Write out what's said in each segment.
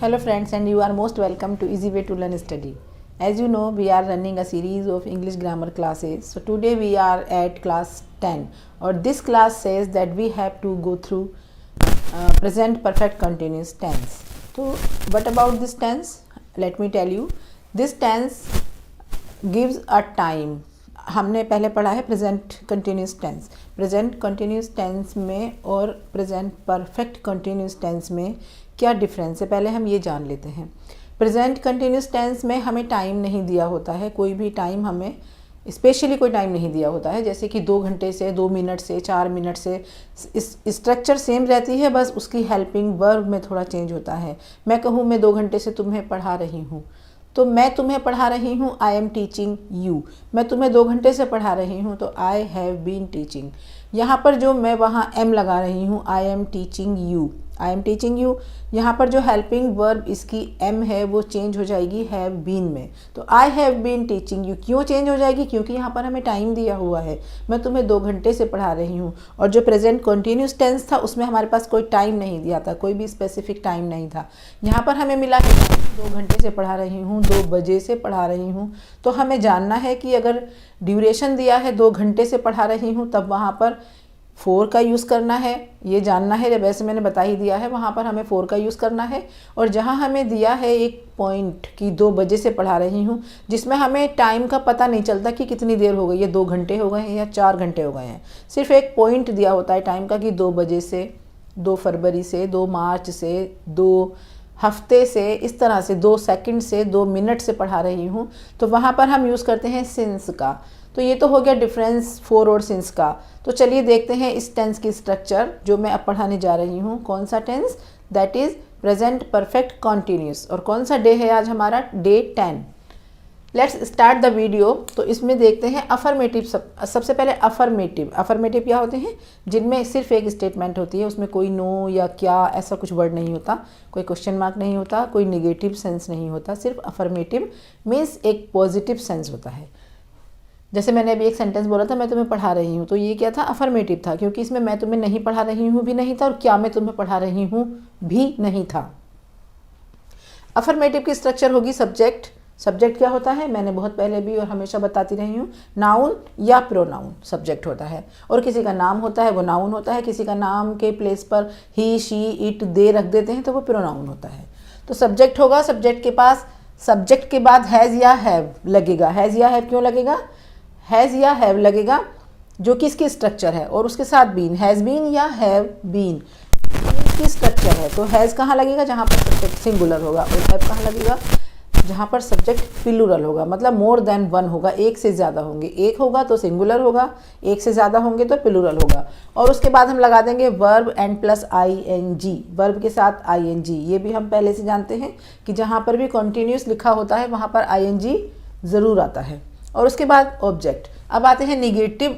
Hello friends, and you are most welcome to Easy Way to Learn Study. As you know, we are running a series of English grammar classes. So today we are at class 10, or this class says that we have to go through present perfect continuous tense. So what about this tense? Let me tell you. This tense gives a time. हमने पहले पढ़ा है present continuous tense. Present continuous tense में और present perfect continuous tense में क्या difference है, पहले हम ये जान लेते हैं. प्रेजेंट कंटिन्यूस टेंस में हमें टाइम नहीं दिया होता है, कोई भी टाइम हमें स्पेशली कोई टाइम नहीं दिया होता है, जैसे कि 2 घंटे से, 2 मिनट से, 4 मिनट से. इस स्ट्रक्चर सेम रहती है, बस उसकी हेल्पिंग वर्ब में थोड़ा चेंज होता है. मैं कहूँ मैं 2 घंटे से तुम्हें पढ़ा रही हूँ, तो मैं तुम्हें पढ़ा रही हूँ आई एम टीचिंग यू. मैं तुम्हें 2 घंटे से पढ़ा रही हूँ तो आई हैव बीन टीचिंग. यहाँ पर जो मैं वहाँ एम लगा रही हूँ, I am teaching you, I am teaching you. यहाँ पर जो हेल्पिंग वर्ब इसकी एम है वो चेंज हो जाएगी हैव बीन में. तो I have been teaching you क्यों चेंज हो जाएगी? क्योंकि यहाँ पर हमें टाइम दिया हुआ है. मैं तुम्हें 2 घंटे से पढ़ा रही हूँ. और जो प्रेजेंट कंटिन्यूस टेंस था उसमें हमारे पास कोई टाइम नहीं दिया था, कोई भी स्पेसिफिक टाइम नहीं था. यहाँ पर हमें मिला है 2 घंटे से पढ़ा रही हूँ, 2 बजे से पढ़ा रही हूँ. तो हमें जानना है कि अगर ड्यूरेशन दिया है 2 घंटे से पढ़ा रही हूँ तब वहाँ पर 4 का यूज़ करना है, ये जानना है. वैसे मैंने बता ही दिया है, वहाँ पर हमें 4 का यूज़ करना है. और जहाँ हमें दिया है एक पॉइंट कि 2 बजे से पढ़ा रही हूँ, जिसमें हमें टाइम का पता नहीं चलता कि कितनी देर हो गई है, 2 घंटे हो गए हैं या 4 घंटे हो गए हैं. सिर्फ एक पॉइंट दिया होता है टाइम का कि 2 बजे से, 2 फरवरी से, 2 मार्च से, 2 हफ्ते से, इस तरह से 2 सेकंड से, 2 मिनट से पढ़ा रही हूँ. तो वहाँ पर हम यूज़ करते हैं सिंस का. तो ये तो हो गया डिफरेंस फॉर और सिंस का. तो चलिए देखते हैं इस टेंस की स्ट्रक्चर जो मैं अब पढ़ाने जा रही हूँ. कौन सा tense? That is present perfect continuous. और कौन सा डे है आज हमारा? Day 10. Let's start the video. तो इसमें देखते हैं अफर्मेटिव. सबसे पहले अफर्मेटिव. अफर्मेटिव क्या होते हैं? जिनमें सिर्फ एक स्टेटमेंट होती है, उसमें कोई नो या क्या ऐसा कुछ वर्ड नहीं होता, कोई क्वेश्चन मार्क नहीं होता, कोई निगेटिव सेंस नहीं होता. सिर्फ अफर्मेटिव मीन्स एक पॉजिटिव सेंस होता है. जैसे मैंने अभी एक सेंटेंस बोला था, मैं तुम्हें पढ़ा रही हूँ, तो ये क्या था? अफर्मेटिव था, क्योंकि इसमें मैं तुम्हें नहीं पढ़ा रही हूँ भी नहीं था और क्या मैं तुम्हें पढ़ा रही हूँ भी नहीं था. अफर्मेटिव की स्ट्रक्चर होगी सब्जेक्ट. सब्जेक्ट क्या होता है? मैंने बहुत पहले भी और हमेशा बताती रही हूँ, नाउन या प्रोनाउन सब्जेक्ट होता है. और किसी का नाम होता है वो नाउन होता है, किसी का नाम के प्लेस पर ही, शी, इट, दे रख देते हैं तो वो प्रोनाउन होता है. तो सब्जेक्ट होगा, सब्जेक्ट के पास सब्जेक्ट के बाद हैज़ या हैव लगेगा. हैज़ या हैव क्यों लगेगा? हैज़ या हैव लगेगा जो कि इसकी स्ट्रक्चर है, और उसके साथ बीन, हैज़ बीन या हैव बीन इसकी स्ट्रक्चर है. तो हैज़ कहाँ लगेगा? जहाँ पर सब्जेक्ट सिंगुलर होगा. और हैव कहाँ लगेगा? जहाँ पर सब्जेक्ट प्लूरल होगा, मतलब मोर देन 1 होगा, एक से ज़्यादा होंगे. एक होगा तो सिंगुलर होगा, एक से ज़्यादा होंगे तो प्लूरल होगा. और उसके बाद हम लगा देंगे verb and plus ING. Verb के साथ ING. ये भी हम पहले से जानते हैं कि जहाँ पर भी कॉन्टीन्यूस लिखा होता है वहाँ पर ING ज़रूर आता है. और उसके बाद ऑब्जेक्ट. अब आते हैं निगेटिव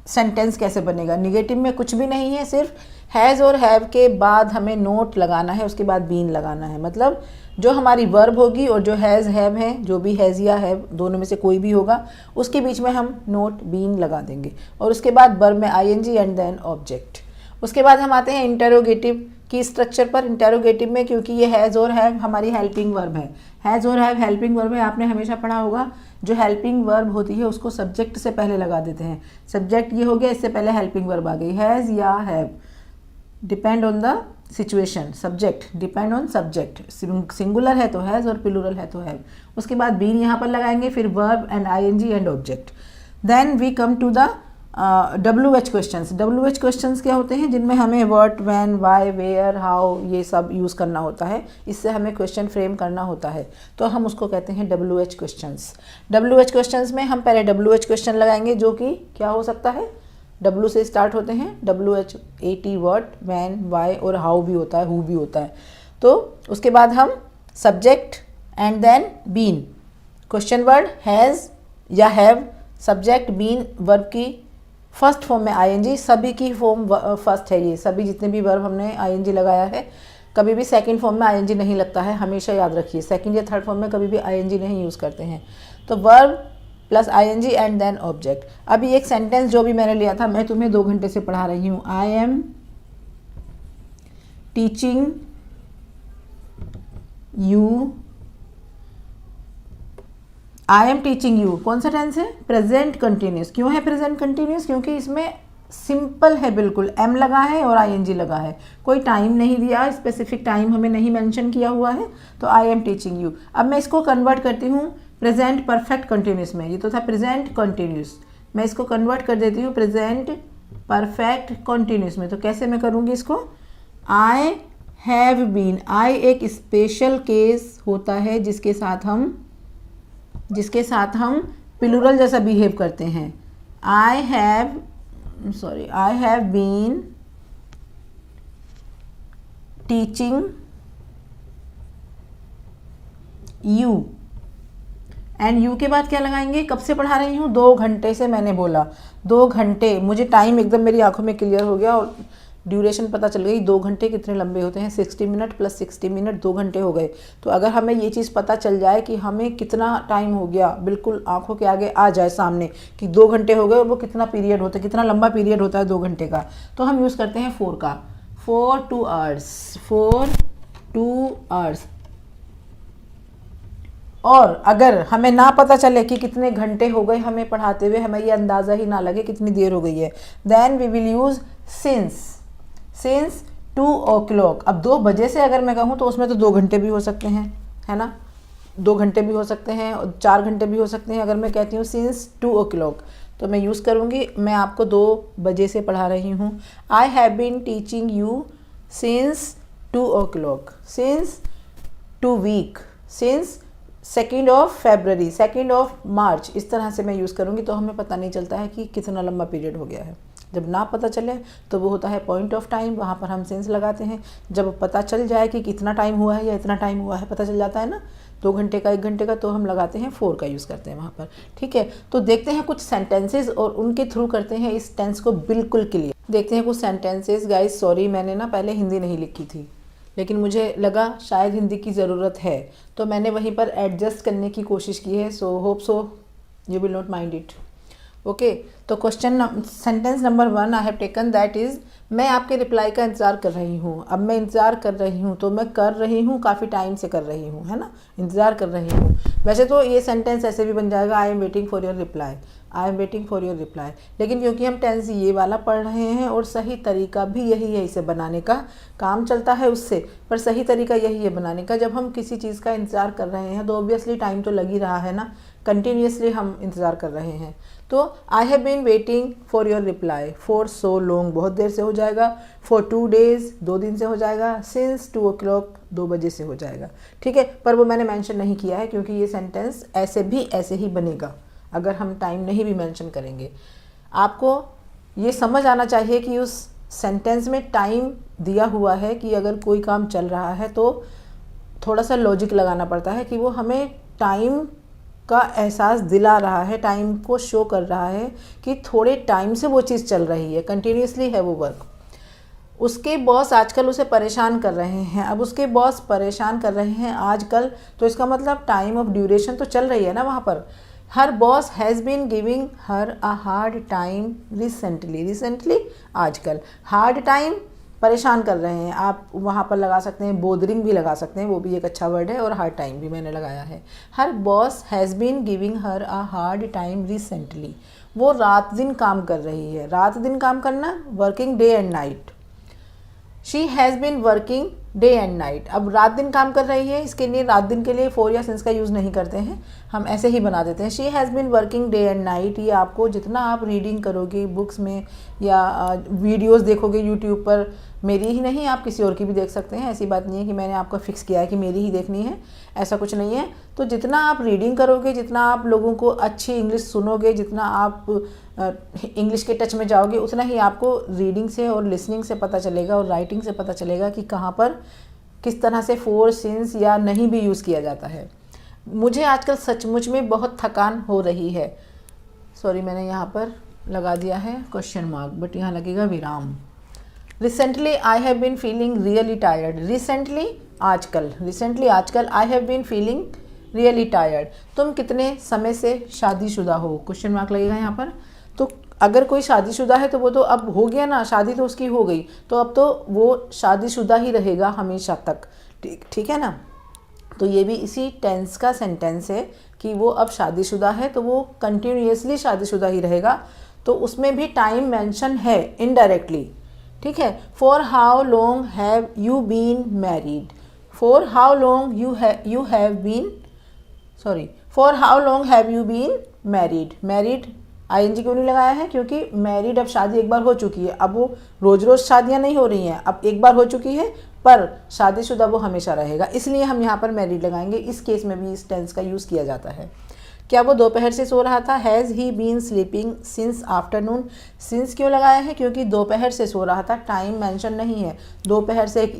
सेंटेंस कैसे बनेगा. निगेटिव में कुछ भी नहीं है, सिर्फ हैज़ और हैव के बाद हमें नोट लगाना है, उसके बाद बीन लगाना है. मतलब जो हमारी वर्ब होगी और जो हैज़ हैव है, जो भी हैज़ या हैव दोनों में से कोई भी होगा, उसके बीच में हम नोट बीन लगा देंगे. और उसके बाद वर्ब में ING एंड देन ऑब्जेक्ट. उसके बाद हम आते हैं इंटेरोगेटिव की स्ट्रक्चर पर. इंटेरोगेटिव में क्योंकि ये हैज़ और हैव हमारी हेल्पिंग वर्ब है, हैज़ और हैव हेल्पिंग वर्ब है. आपने हमेशा पढ़ा होगा जो हेल्पिंग वर्ब होती है उसको सब्जेक्ट से पहले लगा देते हैं. सब्जेक्ट ये हो गया, इससे पहले हेल्पिंग वर्ब आ गई. हैज़ या have depend on the situation. Subject depend on subject. Singular है तो हैज़ और प्लूरल है तो हैव. उसके बाद बीन यहाँ पर लगाएंगे, फिर verb and ING and object. Then we come to the WH questions. WH questions क्या होते हैं? जिनमें हमें what, when, why, where, how ये सब यूज़ करना होता है. इससे हमें क्वेश्चन फ्रेम करना होता है, तो हम उसको कहते हैं WH क्वेश्चंस. WH क्वेश्चंस में हम पहले WH क्वेश्चन लगाएंगे जो कि क्या हो सकता है? W से स्टार्ट होते हैं. WH AT what, when, why और हाउ भी होता है, हु भी होता है. तो उसके बाद हम subject and then been. Question word has या हैव, सब्जेक्ट, बीन, वर्ब की फर्स्ट फॉर्म में ING. सभी की फॉर्म फर्स्ट है. ये सभी जितने भी वर्ब हमने ING लगाया है, कभी भी सेकंड फॉर्म में ING नहीं लगता है, हमेशा याद रखिए. सेकंड या थर्ड फॉर्म में कभी भी ING नहीं यूज़ करते हैं. तो verb plus ING and then object. अभी एक सेंटेंस जो भी मैंने लिया था, मैं तुम्हें 2 घंटे से पढ़ा रही हूँ. I am teaching you, I am teaching you, कौन सा टेंस है? Present continuous. क्यों है प्रेजेंट कंटिन्यूस? क्योंकि इसमें सिंपल है बिल्कुल, एम लगा है और आईएनजी लगा है, कोई टाइम नहीं दिया, स्पेसिफिक टाइम हमें नहीं मेंशन किया हुआ है, तो आई एम टीचिंग यू। अब मैं इसको कन्वर्ट करती हूँ प्रेजेंट परफेक्ट कंटिन्यूस में, ये तो था प्रेजेंट कंटिन्यूस, मैं इसको कन्वर्ट कर देती हूँ प्रेजेंट परफेक्ट कंटिन्यूस में। तो कैसे मैं करूँगी इसको? आई हैव बीन, आई एक स्पेशल केस होता है जिसके साथ हम प्लूरल जैसा बिहेव करते हैं। I have been teaching you, and you के बाद क्या लगाएंगे? कब से पढ़ा रही हूँ? 2 घंटे से मैंने बोला, 2 घंटे, मुझे टाइम एकदम मेरी आंखों में क्लियर हो गया और ड्यूरेशन पता चल गई। 2 घंटे कितने लंबे होते हैं? 60 मिनट प्लस 60 मिनट, 2 घंटे हो गए। तो अगर हमें ये चीज़ पता चल जाए कि हमें कितना टाइम हो गया, बिल्कुल आंखों के आगे आ जाए सामने कि 2 घंटे हो गए और वो कितना पीरियड होता है, कितना लंबा पीरियड होता है 2 घंटे का, तो हम यूज़ करते हैं 4 का, 4 2 आवर्स। और अगर हमें ना पता चले कि कितने घंटे हो गए हमें पढ़ाते हुए, हमें ये अंदाज़ा ही ना लगे कितनी देर हो गई है, then we will use since 2 o'clock। अब 2 बजे से अगर मैं कहूँ तो उसमें तो 2 घंटे भी हो सकते हैं, है ना, 2 घंटे भी हो सकते हैं और 4 घंटे भी हो सकते हैं। अगर मैं कहती हूँ सिंस 2 o'clock तो मैं यूज़ करूँगी, मैं आपको 2 बजे से पढ़ा रही हूँ। I have been teaching you since 2 o'clock, since 2 week, since 2nd of February, 2nd of March, इस तरह से मैं यूज़ करूँगी। तो हमें पता नहीं चलता है कि कितना लंबा पीरियड हो गया है। जब ना पता चले तो वो होता है पॉइंट ऑफ टाइम, वहाँ पर हम सेंस लगाते हैं। जब पता चल जाए कि कितना टाइम हुआ है या इतना टाइम हुआ है, पता चल जाता है ना, 2 घंटे का 1 घंटे का, तो हम लगाते हैं 4 का यूज़ करते हैं वहाँ पर। ठीक है, तो देखते हैं कुछ सेंटेंसेस और उनके थ्रू करते हैं इस टेंस को बिल्कुल क्लियर। देखते हैं कुछ सेंटेंसेस। गाइस सॉरी, मैंने ना पहले हिंदी नहीं लिखी थी, लेकिन मुझे लगा शायद हिंदी की ज़रूरत है, तो मैंने वहीं पर एडजस्ट करने की कोशिश की है। So hope so you will not mind it. Okay, तो sentence number 1 I have taken, that is मैं आपके रिप्लाई का इंतज़ार कर रही हूँ। अब मैं इंतज़ार कर रही हूँ, तो मैं कर रही हूँ, काफ़ी टाइम से कर रही हूँ, है ना, इंतज़ार कर रही हूँ। वैसे तो ये सेंटेंस ऐसे भी बन जाएगा, I am waiting for your reply, I am waiting for your reply. लेकिन क्योंकि हम टेंस ये वाला पढ़ रहे हैं और सही तरीका भी यही है, इसे बनाने का काम चलता है उससे, पर सही तरीका यही है बनाने का। जब हम किसी चीज़ का इंतज़ार कर रहे हैं तो ऑब्वियसली टाइम तो लग ही रहा है ना, कंटिन्यूसली हम इंतज़ार कर रहे हैं। तो I have been waiting for your reply, for so long बहुत देर से हो जाएगा, फॉर 2 days 2 दिन से हो जाएगा, सिंस 2 o'clock 2 बजे से हो जाएगा। ठीक है, पर वो मैंने मेंशन नहीं किया है क्योंकि ये सेंटेंस ऐसे ही बनेगा अगर हम टाइम नहीं भी मेंशन करेंगे। आपको ये समझ आना चाहिए कि उस सेंटेंस में टाइम दिया हुआ है कि अगर कोई काम चल रहा है तो थोड़ा सा लॉजिक लगाना पड़ता है कि वो हमें टाइम का एहसास दिला रहा है, टाइम को शो कर रहा है कि थोड़े टाइम से वो चीज़ चल रही है, कंटिन्यूसली है वो वर्क। उसके बॉस आजकल उसे परेशान कर रहे हैं। अब उसके बॉस परेशान कर रहे हैं आजकल, तो इसका मतलब टाइम ऑफ ड्यूरेशन तो चल रही है ना वहाँ पर। Her boss has been giving her a hard time recently आजकल, हार्ड टाइम परेशान कर रहे हैं। आप वहाँ पर लगा सकते हैं, बोदरिंग भी लगा सकते हैं, वो भी एक अच्छा वर्ड है, और हार्ड टाइम भी मैंने लगाया है। Her boss has been giving her a hard time recently, वो रात दिन काम कर रही है। रात दिन काम करना, working day and night. She has been working day and night, अब रात दिन काम कर रही है, इसके लिए रात दिन के लिए फॉर या सिंस का यूज़ नहीं करते हैं, हम ऐसे ही बना देते हैं। She has been working day and night. ये आपको जितना आप रीडिंग करोगे बुक्स में या वीडियोस देखोगे यूट्यूब पर, मेरी ही नहीं आप किसी और की भी देख सकते हैं, ऐसी बात नहीं है कि मैंने आपको फिक्स किया है कि मेरी ही देखनी है, ऐसा कुछ नहीं है। तो जितना आप रीडिंग करोगे, जितना आप लोगों को अच्छी इंग्लिश सुनोगे, जितना आप इंग्लिश के टच में जाओगे, उतना ही आपको रीडिंग से और लिसनिंग से पता चलेगा और राइटिंग से पता चलेगा कि कहाँ पर किस तरह से फोर, सिंस या नहीं भी यूज़ किया जाता है। मुझे आजकल सचमुच में बहुत थकान हो रही है। सॉरी, मैंने यहाँ पर लगा दिया है क्वेश्चन मार्क, बट यहाँ लगेगा विराम। Recently I have been feeling really tired. Recently आजकल I have been feeling really tired. तुम कितने समय से शादीशुदा हो, क्वेश्चन मार्क लगेगा यहाँ पर। तो अगर कोई शादीशुदा है तो वो तो अब हो गया ना, शादी तो उसकी हो गई, तो अब तो वो शादीशुदा ही रहेगा हमेशा तक, ठीक है ना। तो ये भी इसी टेंस का सेंटेंस है कि वो अब शादीशुदा है, तो वो कंटिन्यूसली शादीशुदा ही रहेगा, तो उसमें भी टाइम मेंशन है इनडायरेक्टली। ठीक है, for how long have you been married, for how long you have been, sorry, for how long have you been married. Married ING क्यों नहीं लगाया है? क्योंकि मैरिड अब शादी एक बार हो चुकी है, अब वो रोज रोज शादियां नहीं हो रही हैं, अब एक बार हो चुकी है, पर शादीशुदा वो हमेशा रहेगा, इसलिए हम यहाँ पर मैरिड लगाएंगे। इस केस में भी इस टेंस का यूज़ किया जाता है। क्या वो दोपहर से सो रहा था? Has he been sleeping since afternoon. Since क्यों लगाया है? क्योंकि दोपहर से सो रहा था, टाइम मेंशन नहीं है। दोपहर से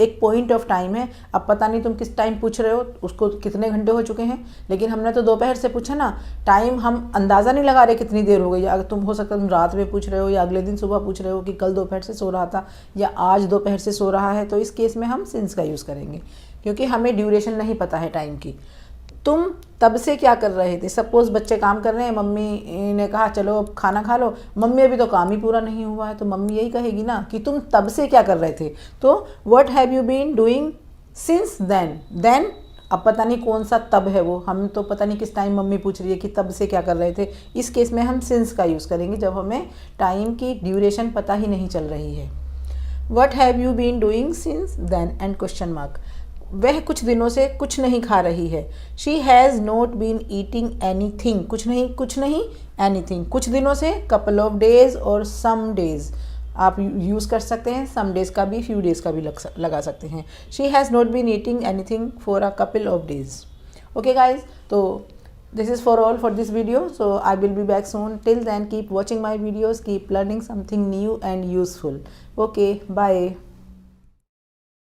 एक पॉइंट ऑफ टाइम है। अब पता नहीं तुम किस टाइम पूछ रहे हो, उसको कितने घंटे हो चुके हैं, लेकिन हमने तो दोपहर से पूछा ना। टाइम हम अंदाज़ा नहीं लगा रहे कितनी देर हो गई। अगर तुम हो सकता है तुम रात में पूछ रहे हो या अगले दिन सुबह पूछ रहे हो कि कल दोपहर से सो रहा था या आज दोपहर से सो रहा है, तो इस केस में हम सिंस का यूज़ करेंगे, क्योंकि हमें ड्यूरेशन नहीं पता है टाइम की। तुम तब से क्या कर रहे थे? सपोज बच्चे काम कर रहे हैं, मम्मी ने कहा चलो अब खाना खा लो, मम्मी अभी तो काम ही पूरा नहीं हुआ है, तो मम्मी यही कहेगी ना कि तुम तब से क्या कर रहे थे। तो what have you been doing since then. Then अब पता नहीं कौन सा तब है वो, हम तो पता नहीं किस टाइम मम्मी पूछ रही है कि तब से क्या कर रहे थे। इस केस में हम सिंस का यूज़ करेंगे जब हमें टाइम की ड्यूरेशन पता ही नहीं चल रही है। What have you been doing since then and question mark. वह कुछ दिनों से कुछ नहीं खा रही है। She has not been eating anything. कुछ नहीं एनी थिंग। कुछ दिनों से, कपल ऑफ डेज और सम डेज आप यूज़ कर सकते हैं। सम डेज का भी, फ्यू डेज का भी लगा सकते हैं। She has not been eating anything for a couple of days. Okay guys, तो this is for all for this video, so I will be back soon. Till then, keep watching my videos, keep learning something new and useful. Okay, bye.